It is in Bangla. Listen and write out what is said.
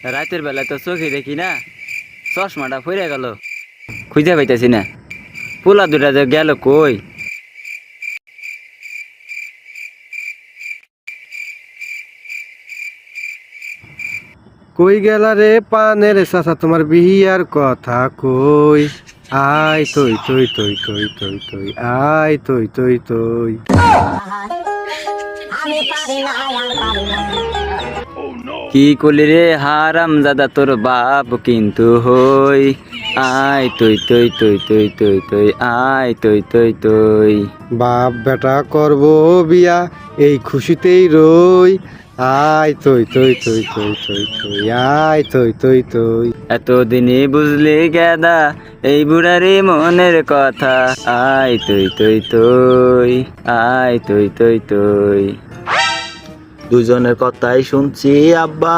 রাতের বেলা তো চোখে দেখি না, চশমাটা ফিরে গেল, খুঁজে পাইতেছি না। পোলা দুটা যে গেল কই? কই গেলা রে পানের চাচা, তোমার বিয়ার কথা কই? আয় তৈ তৈ তৈ তৈ তৈ তৈ, আয় তৈ তৈ তৈ। কি করলি রে হারাম দাদা তোর বাপ কিন্তু হই। আয় তুই তুই তুই তুই তুই তুই, আয় তুই তুই তুই। বাপ বেটা করব বিয়া, এই খুশিতেই রই। আয় তৈ তৈ তৈ তৈ তৈ তৈ, আয় তৈ তৈ তৈ। এতদিনে বুঝলি গেদা এই বুড়ারি মনের কথা। আয় তুই তুই তুই, আয় তুই তুই তুই। দুজনের কথাই শুনছি আব্বা,